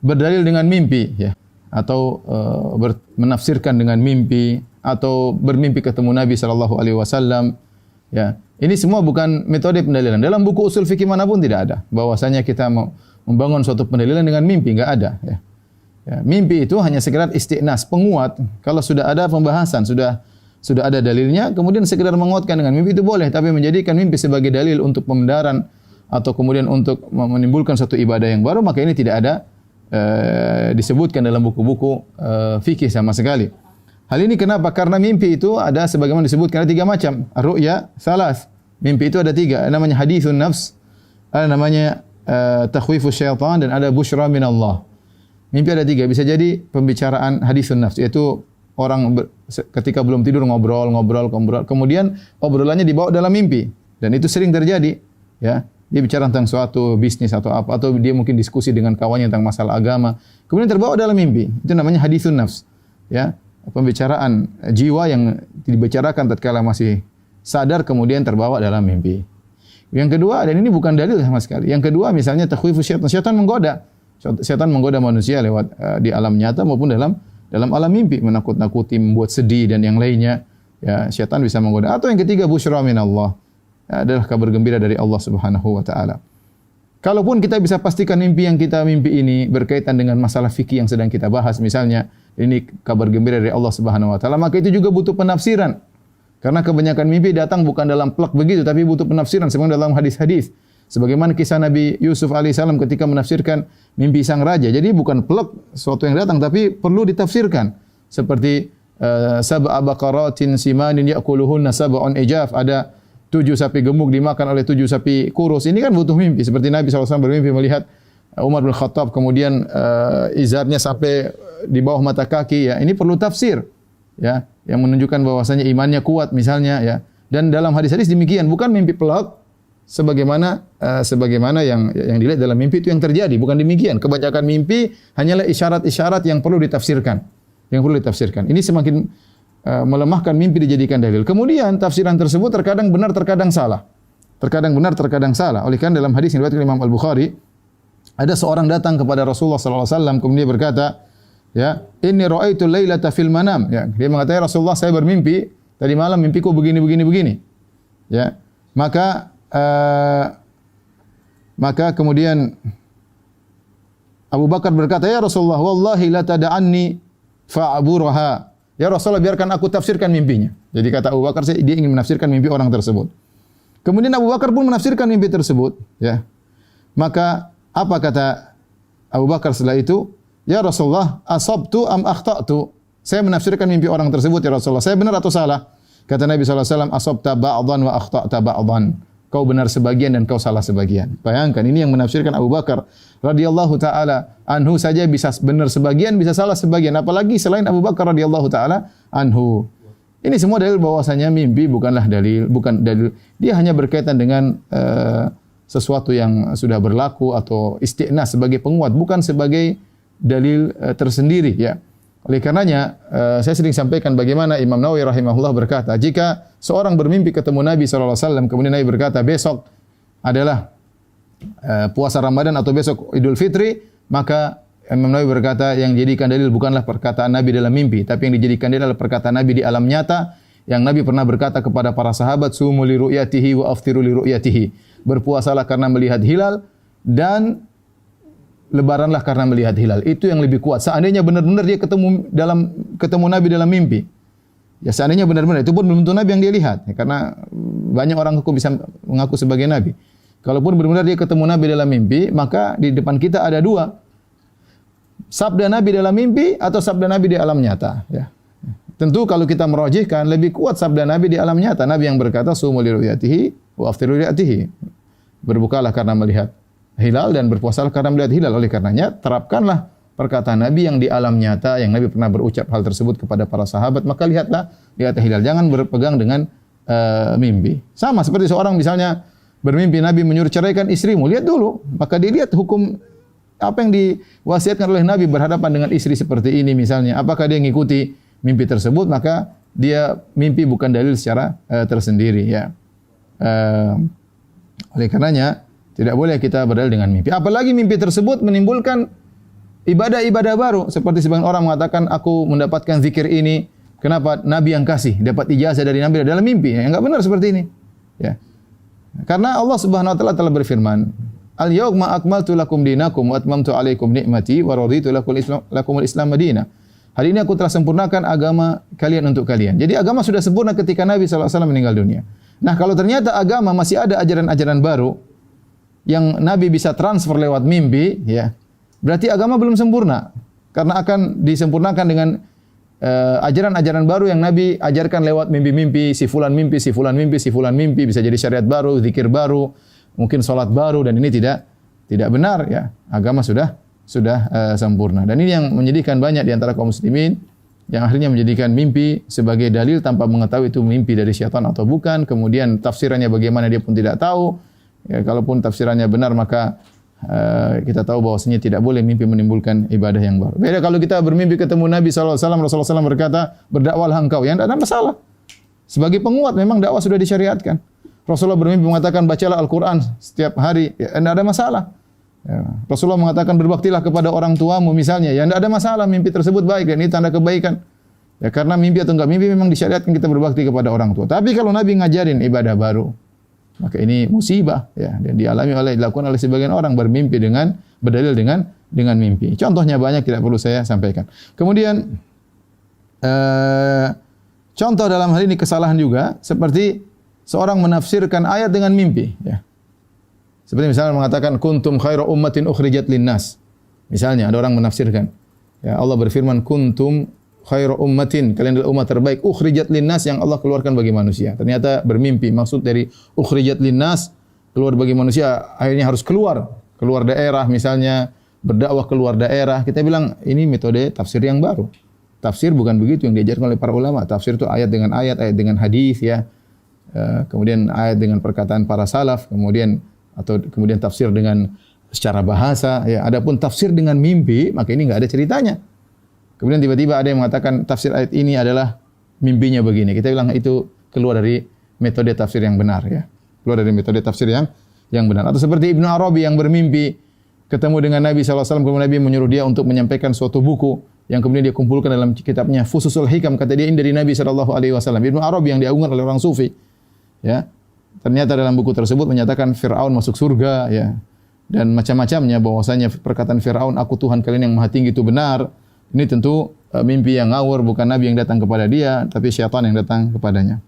berdalil dengan mimpi ya, atau menafsirkan dengan mimpi, atau bermimpi ketemu Nabi sallallahu alaihi wasallam ya. Ini semua bukan metode pendalilan. Dalam buku usul fikih manapun tidak ada bahwasanya kita mau membangun suatu pendalilan dengan mimpi, enggak ada ya. Ya, mimpi itu hanya sekedar istiqnas, penguat. Kalau sudah ada pembahasan, sudah ada dalilnya, kemudian sekedar menguatkan dengan mimpi itu boleh, tapi menjadikan mimpi sebagai dalil untuk pembenaran atau kemudian untuk menimbulkan suatu ibadah yang baru, maka ini tidak ada disebutkan dalam buku-buku fikih sama sekali. Hal ini kenapa? Karena mimpi itu ada sebagaimana disebutkan ada 3 macam. Ar-ru'ya salas. Mimpi itu ada 3, namanya hadithun nafs, ada namanya takhwifus syaitan, dan ada busyra minallah. Mimpi ada 3, bisa jadi pembicaraan hadithun nafs, yaitu orang ketika belum tidur ngobrol, kemudian obrolannya dibawa dalam mimpi, dan itu sering terjadi ya. Dia bicara tentang suatu bisnis atau apa, atau dia mungkin diskusi dengan kawannya tentang masalah agama, kemudian terbawa dalam mimpi. Itu namanya hadithun nafs ya, pembicaraan jiwa yang dibicarakan tatkala masih sadar kemudian terbawa dalam mimpi. Yang kedua, dan ini bukan dalil sama sekali. Yang kedua misalnya takhwifus syaitan, syaitan menggoda. Syaitan menggoda manusia lewat di alam nyata maupun dalam alam mimpi, menakut-nakuti, membuat sedih dan yang lainnya. Ya, syaitan bisa menggoda. Atau yang ketiga, busyra minallah, adalah kabar gembira dari Allah Subhanahu wa taala. Kalaupun kita bisa pastikan mimpi yang kita mimpi ini berkaitan dengan masalah fikih yang sedang kita bahas, misalnya ini kabar gembira dari Allah Subhanahu wa taala, maka itu juga butuh penafsiran. Karena kebanyakan mimpi datang bukan dalam plek begitu, tapi butuh penafsiran sebagaimana dalam hadis-hadis. Sebagaimana kisah Nabi Yusuf alaihissalam ketika menafsirkan mimpi sang raja. Jadi bukan plek sesuatu yang datang, tapi perlu ditafsirkan. Seperti sab'a baqaratin simanin ya'kuluhunna sab'un ijaf. Ada 7 sapi gemuk dimakan oleh 7 sapi kurus. Ini kan butuh mimpi. Seperti Nabi SAW bermimpi melihat Umar bin Khattab kemudian izarnya sampai di bawah mata kaki. Ya, ini perlu tafsir. Ya, yang menunjukkan bahwasanya imannya kuat misalnya. Ya, dan dalam hadis-hadis demikian, bukan mimpi plek. Sebagaimana yang dilihat dalam mimpi itu yang terjadi, bukan demikian. Kebanyakan mimpi hanyalah isyarat-isyarat yang perlu ditafsirkan. Ini semakin melemahkan mimpi dijadikan dalil. Kemudian tafsiran tersebut terkadang benar, terkadang salah. Oleh karena dalam hadis yang diriwayatkan Imam Al-Bukhari, ada seorang datang kepada Rasulullah sallallahu alaihi wasallam kemudian berkata, ya, inni ra'aitu lailata fil manam. Ya, dia mengatakan, Rasulullah, saya bermimpi tadi malam, mimpiku begini. Ya, maka kemudian Abu Bakar berkata, ya Rasulullah, wallahi la tada'anni fa'aburaha. Ya Rasulullah, biarkan aku tafsirkan mimpinya. Jadi kata Abu Bakar, dia ingin menafsirkan mimpi orang tersebut. Kemudian Abu Bakar pun menafsirkan mimpi tersebut. Ya. Maka apa kata Abu Bakar setelah itu? Ya Rasulullah, asabtu am akhta'tu. Saya menafsirkan mimpi orang tersebut, ya Rasulullah. Saya benar atau salah? Kata Nabi SAW, asabta ba'dhan wa akhta'ta ba'dhan. Kau benar sebagian dan kau salah sebagian. Bayangkan, ini yang menafsirkan Abu Bakar radhiyallahu taala anhu saja bisa benar sebagian, bisa salah sebagian, apalagi selain Abu Bakar radhiyallahu taala anhu. Ini semua dalil bahwasanya mimpi bukan dalil. Dia hanya berkaitan dengan sesuatu yang sudah berlaku atau istiqnas sebagai penguat, bukan sebagai dalil tersendiri ya. Oleh karenanya, saya sering sampaikan bagaimana Imam Nawawi rahimahullah berkata, jika seorang bermimpi ketemu Nabi SAW, kemudian Nabi berkata, besok adalah puasa Ramadan atau besok Idul Fitri, maka Imam Nawawi berkata, yang dijadikan dalil bukanlah perkataan Nabi dalam mimpi, tapi yang dijadikan dalil adalah perkataan Nabi di alam nyata, yang Nabi pernah berkata kepada para sahabat, sumu li ru'yatihi wa aftiru li ru'yatihi. Berpuasalah karena melihat hilal, dan lebaranlah karena melihat hilal. Itu yang lebih kuat. Seandainya benar-benar dia ketemu Nabi dalam mimpi. Ya seandainya benar-benar, itu pun belum tentu Nabi yang dia lihat. Ya, karena banyak orang bisa mengaku sebagai Nabi. Kalaupun benar-benar dia ketemu Nabi dalam mimpi, maka di depan kita ada 2. Sabda Nabi dalam mimpi atau sabda Nabi di alam nyata. Ya. Tentu kalau kita merajihkan, lebih kuat sabda Nabi di alam nyata. Nabi yang berkata, sumu li ru'yatihi wa aftiru li ru'yatihi. Berbukalah karena melihat hilal dan berpuasalah karena melihat hilal. Oleh karenanya, terapkanlah perkataan Nabi yang di alam nyata, yang Nabi pernah berucap hal tersebut kepada para sahabat, maka lihat hilal. Jangan berpegang dengan mimpi. Sama seperti seorang misalnya bermimpi Nabi menyuruh ceraikan istrimu, lihat dulu, maka dilihat hukum apa yang diwasiatkan oleh Nabi berhadapan dengan istri seperti ini misalnya. Apakah dia mengikuti mimpi tersebut, maka dia mimpi bukan dalil secara tersendiri ya. Oleh karenanya tidak boleh kita berdalil dengan mimpi. Apalagi mimpi tersebut menimbulkan ibadah-ibadah baru. Seperti sebagian orang mengatakan, aku mendapatkan zikir ini, kenapa Nabi yang kasih? Dapat ijazah dari Nabi dalam mimpi. Ya, enggak benar seperti ini. Ya. Karena Allah Subhanahu wa taala telah berfirman, "Al-yauma akmaltu lakum dinakum wa atmamtu 'alaikum ni'mati wa raditu lakumul Islam madinah." Hari ini aku telah sempurnakan agama kalian untuk kalian. Jadi agama sudah sempurna ketika Nabi SAW meninggal dunia. Nah, kalau ternyata agama masih ada ajaran-ajaran baru yang Nabi bisa transfer lewat mimpi, ya, berarti agama belum sempurna. Karena akan disempurnakan dengan ajaran-ajaran baru yang Nabi ajarkan lewat mimpi-mimpi, si fulan mimpi, si fulan mimpi, si fulan mimpi, bisa jadi syariat baru, zikir baru, mungkin salat baru, dan ini tidak benar, ya. Agama sudah sempurna. Dan ini yang menyedihkan banyak di antara kaum muslimin yang akhirnya menjadikan mimpi sebagai dalil tanpa mengetahui itu mimpi dari syaitan atau bukan. Kemudian tafsirannya bagaimana dia pun tidak tahu. Ya, kalaupun tafsirannya benar maka kita tahu bahwasanya tidak boleh mimpi menimbulkan ibadah yang baru. Beda kalau kita bermimpi ketemu Nabi SAW, Rasulullah SAW berkata, "Berdakwahlah engkau." Ya, tidak ada masalah. Sebagai penguat memang dakwah sudah disyariatkan. Rasulullah bermimpi mengatakan, "Bacalah Al-Quran setiap hari." Ya, tidak ada masalah. Ya. Rasulullah mengatakan, "Berbaktilah kepada orang tuamu," misalnya. Ya, tidak ada masalah, mimpi tersebut baik dan ini tanda kebaikan. Ya, karena mimpi atau enggak mimpi memang disyariatkan kita berbakti kepada orang tua. Tapi kalau Nabi ngajarin ibadah baru, maka ini musibah, ya, dan dilakukan oleh sebagian orang bermimpi berdalil dengan mimpi. Contohnya banyak, tidak perlu saya sampaikan. Kemudian contoh dalam hal ini kesalahan juga seperti seorang menafsirkan ayat dengan mimpi, ya. Seperti misalnya mengatakan kuntum khairu ummatin ukhrijat linnas. Misalnya ada orang menafsirkan, ya, Allah berfirman kuntum khairu ummatin, kalian adalah umat terbaik, ukhrijat linnas, yang Allah keluarkan bagi manusia. Ternyata bermimpi maksud dari ukhrijat linnas, keluar bagi manusia, akhirnya harus keluar daerah, misalnya berdakwah keluar daerah. Kita bilang ini metode tafsir yang baru. Tafsir bukan begitu yang diajarkan oleh para ulama. Tafsir itu ayat dengan ayat dengan hadis, ya. Kemudian ayat dengan perkataan para salaf, kemudian tafsir dengan secara bahasa, ya. Adapun tafsir dengan mimpi, maka ini enggak ada ceritanya. Kemudian tiba-tiba ada yang mengatakan tafsir ayat ini adalah mimpinya begini. Kita bilang itu keluar dari metode tafsir yang benar, ya. Keluar dari metode tafsir yang benar. Atau seperti Ibnu Arabi yang bermimpi ketemu dengan Nabi SAW, kemudian Nabi menyuruh dia untuk menyampaikan suatu buku yang kemudian dia kumpulkan dalam kitabnya Fususul Hikam, kata dia ini dari Nabi SAW. Ibnu Arabi yang diagungkan oleh orang sufi, ya. Ternyata dalam buku tersebut menyatakan Fir'aun masuk surga, ya. Dan macam-macamnya, bahwasanya perkataan Fir'aun, "Aku Tuhan kalian yang maha tinggi," itu benar. Ini tentu mimpi yang ngawur, bukan Nabi yang datang kepada dia, tapi syaitan yang datang kepadanya.